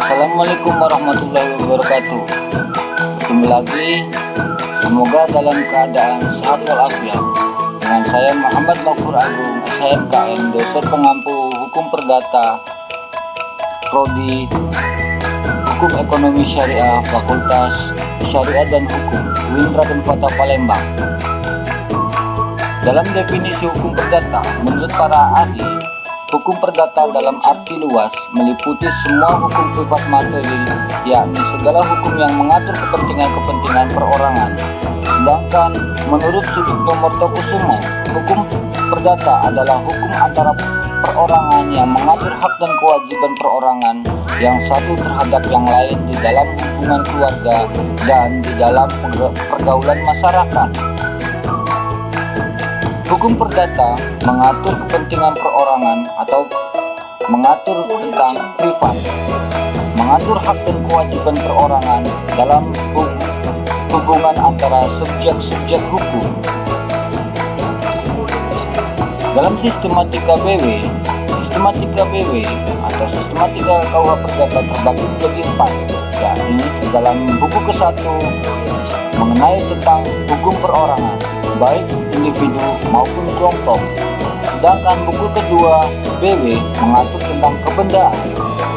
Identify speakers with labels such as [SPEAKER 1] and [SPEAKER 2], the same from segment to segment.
[SPEAKER 1] Assalamualaikum warahmatullahi wabarakatuh. Bertemu lagi, semoga dalam keadaan sehat walafiat. Dengan saya Muhammad Makfur Agung, SHMKM, dosen pengampu Hukum Perdata, Prodi Hukum Ekonomi Syariah, Fakultas Syariah dan Hukum, UIN Raden Fatah Palembang. Dalam definisi hukum perdata, menurut para ahli, hukum perdata dalam arti luas meliputi semua hukum privat materi, yakni segala hukum yang mengatur kepentingan-kepentingan perorangan. Sedangkan menurut Sudut Nomor Tokusumo, hukum perdata adalah hukum antara perorangan yang mengatur hak dan kewajiban perorangan yang satu terhadap yang lain di dalam hubungan keluarga dan di dalam pergaulan masyarakat. Hukum perdata mengatur kepentingan perorangan atau mengatur tentang privat, mengatur hak dan kewajiban perorangan dalam hubungan antara subjek-subjek hukum. Dalam sistematika BW atau sistematika KUH Perdata terbagi menjadi 4, yakni dalam buku ke-1 mengenai tentang hukum perorangan, baik individu maupun kelompok. Sedangkan buku kedua BW mengatur tentang kebendaan,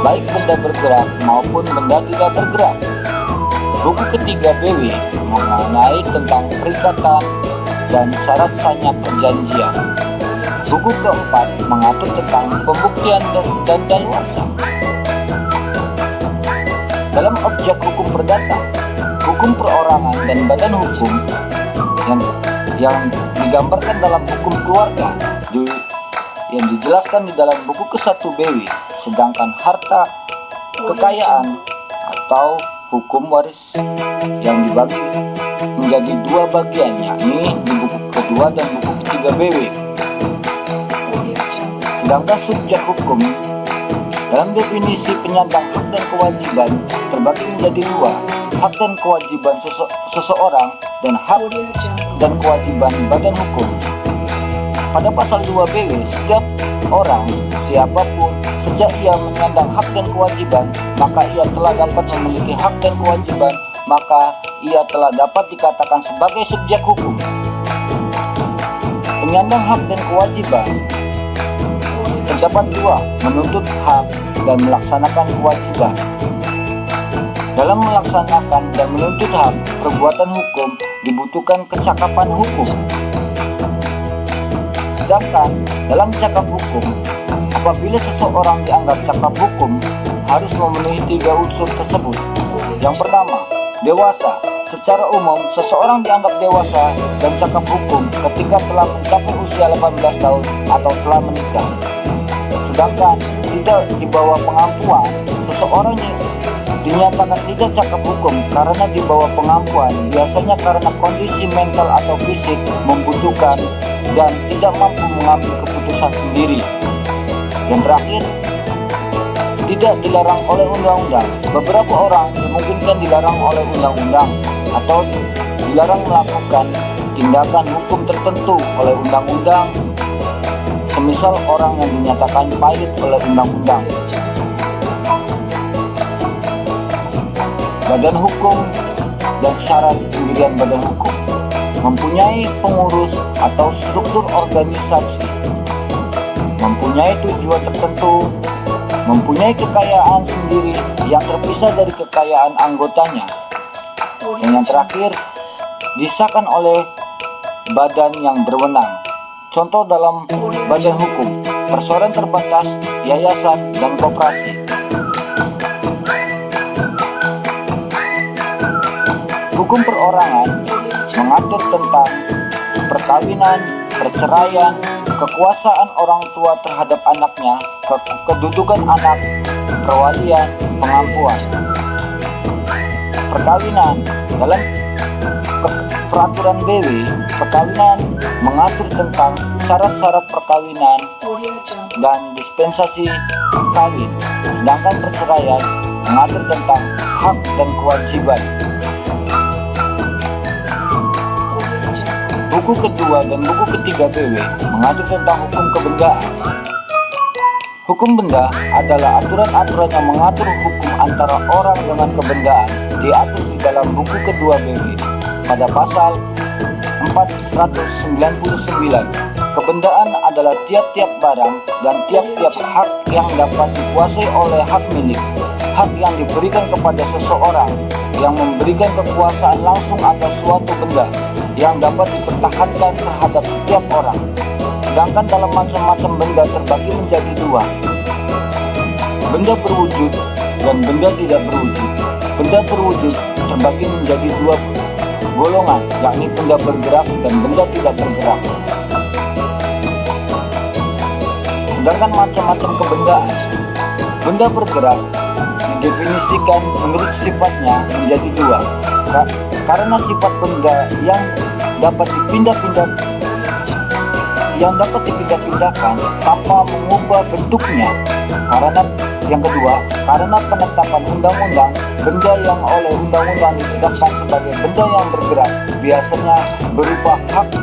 [SPEAKER 1] baik benda bergerak maupun benda tidak bergerak. Buku ketiga BW mengenai tentang perikatan dan syarat sanya perjanjian. Buku keempat mengatur tentang pembuktian dan daluarsa. Dalam objek hukum perdata, hukum perorangan dan badan hukum yang digambarkan dalam hukum keluarga yang dijelaskan di dalam buku ke-1 BW, sedangkan harta kekayaan atau hukum waris yang dibagi menjadi 2 bagian, yakni di buku kedua dan buku ketiga BW. Sedangkan subjek hukum dalam definisi penyandang hak dan kewajiban terbagi menjadi 2, hak dan kewajiban seseorang dan hak dan kewajiban badan hukum. Pada pasal 2 BW, setiap orang, siapapun, sejak ia menyandang hak dan kewajiban, maka ia telah dapat memiliki hak dan kewajiban, maka ia telah dapat dikatakan sebagai subjek hukum. Penyandang hak dan kewajiban terdapat 2, menuntut hak dan melaksanakan kewajiban. Dalam melaksanakan dan menuntut hak, perbuatan hukum dibutuhkan kecakapan hukum. Sedangkan dalam cakap hukum, apabila seseorang dianggap cakap hukum, harus memenuhi 3 unsur tersebut. Yang pertama, dewasa. Secara umum, seseorang dianggap dewasa dan cakap hukum ketika telah mencapai usia 18 tahun atau telah menikah. Sedangkan tidak di bawah pengampuan, seseorang dinyatakan tidak cakap hukum karena di bawah pengampuan, biasanya karena kondisi mental atau fisik membutuhkan dan tidak mampu mengambil keputusan sendiri. Yang terakhir, tidak dilarang oleh undang-undang. Beberapa orang dimungkinkan dilarang oleh undang-undang atau dilarang melakukan tindakan hukum tertentu oleh undang-undang, semisal orang yang dinyatakan pilot oleh undang-undang. Badan hukum dan syarat pendirian badan hukum mempunyai pengurus atau struktur organisasi, mempunyai tujuan tertentu, mempunyai kekayaan sendiri yang terpisah dari kekayaan anggotanya, dan yang terakhir disahkan oleh badan yang berwenang. Contoh dalam badan hukum, perseroan terbatas, yayasan, dan koperasi. Hukum perorangan mengatur tentang perkawinan, perceraian, kekuasaan orang tua terhadap anaknya, kedudukan anak, perwalian, pengampuan. Perkawinan dalam peraturan BW, perkawinan mengatur tentang syarat-syarat perkawinan dan dispensasi kawin, sedangkan perceraian mengatur tentang hak dan kewajiban. Buku kedua dan buku ketiga BW mengatur tentang hukum kebendaan. Hukum benda adalah aturan-aturan yang mengatur hukum antara orang dengan kebendaan, diatur di dalam buku kedua BW pada pasal 499. Kebendaan adalah tiap-tiap barang dan tiap-tiap hak yang dapat dikuasai oleh hak milik, hak yang diberikan kepada seseorang yang memberikan kekuasaan langsung atas suatu benda yang dapat dipertahankan terhadap setiap orang. Sedangkan dalam macam-macam benda terbagi menjadi dua: benda berwujud dan benda tidak berwujud. Benda berwujud terbagi menjadi dua golongan, yakni benda bergerak dan benda tidak bergerak. Sedangkan macam-macam kebendaan, benda bergerak didefinisikan menurut sifatnya menjadi dua, karena sifat benda yang dapat dipindah-pindahkan tanpa mengubah bentuknya. Karena yang kedua, karena penetapan undang-undang, benda yang oleh undang-undang ditetapkan sebagai benda yang bergerak biasanya berupa hak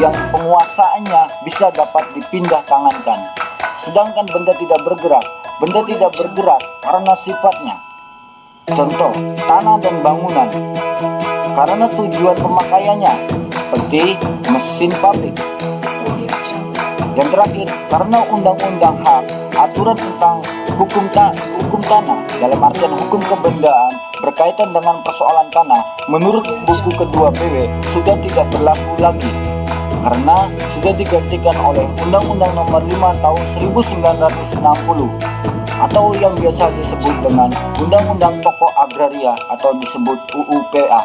[SPEAKER 1] yang penguasaannya bisa dapat dipindah tangankan. Sedangkan benda tidak bergerak karena sifatnya. Contoh, tanah dan bangunan karena tujuan pemakaiannya, seperti mesin pabrik. Yang terakhir, karena undang-undang hak, aturan tentang hukum tanah dalam artian hukum kebendaan berkaitan dengan persoalan tanah menurut buku kedua BW sudah tidak berlaku lagi karena sudah digantikan oleh Undang-Undang Nomor 5 Tahun 1960 atau yang biasa disebut dengan Undang-Undang Pokok Agraria atau disebut UUPA.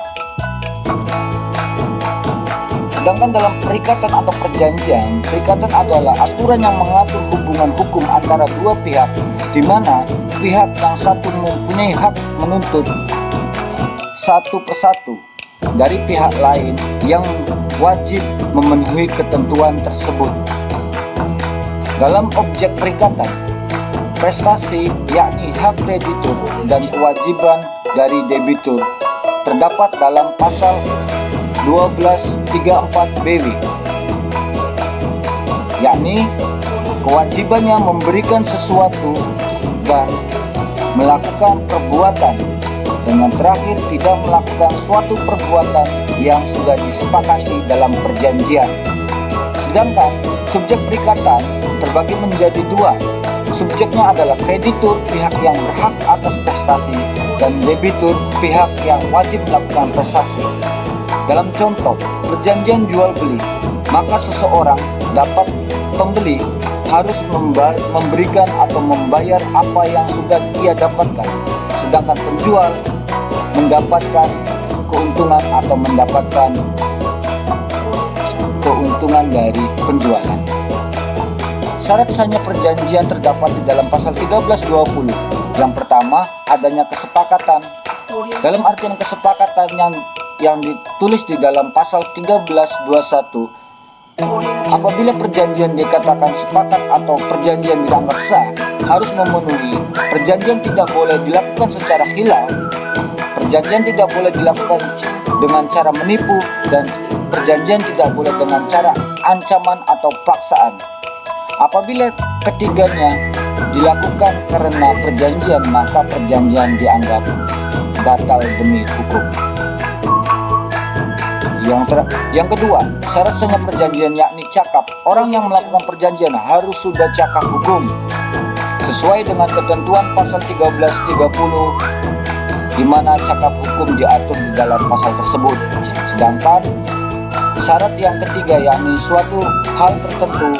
[SPEAKER 1] Sedangkan dalam perikatan atau perjanjian, perikatan adalah aturan yang mengatur hubungan hukum antara dua pihak, di mana pihak yang satu mempunyai hak menuntut satu persatu dari pihak lain yang wajib memenuhi ketentuan tersebut. Dalam objek perikatan, prestasi yakni hak kreditur dan kewajiban dari debitur terdapat dalam pasal 1234 BW, yakni kewajibannya memberikan sesuatu dan melakukan perbuatan, dan yang terakhir tidak melakukan suatu perbuatan yang sudah disepakati dalam perjanjian. Sedangkan subjek perikatan terbagi menjadi dua. Subjeknya adalah kreditur, pihak yang berhak atas prestasi, dan debitur, pihak yang wajib melakukan prestasi. Dalam contoh perjanjian jual beli, maka seseorang dapat pembeli harus memberikan atau membayar apa yang sudah ia dapatkan, sedangkan penjual mendapatkan keuntungan atau mendapatkan keuntungan dari penjualan. Syarat sahnya perjanjian terdapat di dalam pasal 1320. Yang pertama, adanya kesepakatan. Dalam artian kesepakatan yang ditulis di dalam pasal 1321, apabila perjanjian dikatakan sepakat atau perjanjian dianggap sah, harus memenuhi: perjanjian tidak boleh dilakukan secara khilaf, perjanjian tidak boleh dilakukan dengan cara menipu, dan perjanjian tidak boleh dengan cara ancaman atau paksaan. Apabila ketiganya dilakukan karena perjanjian, maka perjanjian dianggap batal demi hukum. Yang kedua, syarat sahnya perjanjian yakni cakap. Orang yang melakukan perjanjian harus sudah cakap hukum sesuai dengan ketentuan pasal 1330, di mana cakap hukum diatur di dalam pasal tersebut. Sedangkan syarat yang ketiga yakni suatu hal tertentu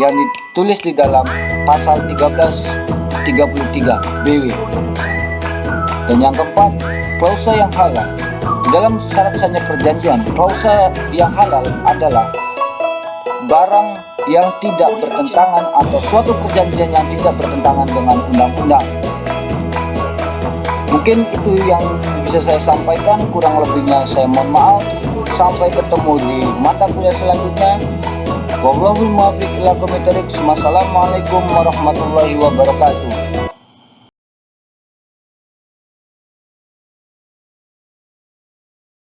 [SPEAKER 1] yang ditulis di dalam pasal 1333 BW. Dan yang keempat, klausa yang halal. Di dalam syarat sahnya perjanjian, klausa yang halal adalah barang yang tidak bertentangan atau suatu perjanjian yang tidak bertentangan dengan undang-undang. Mungkin itu yang bisa saya sampaikan, kurang lebihnya saya mohon maaf. Sampai ketemu di mata kuliah selanjutnya. Wallahul muwaffiq ila aqwamit thoriq. Wassalamualaikum warahmatullahi wabarakatuh.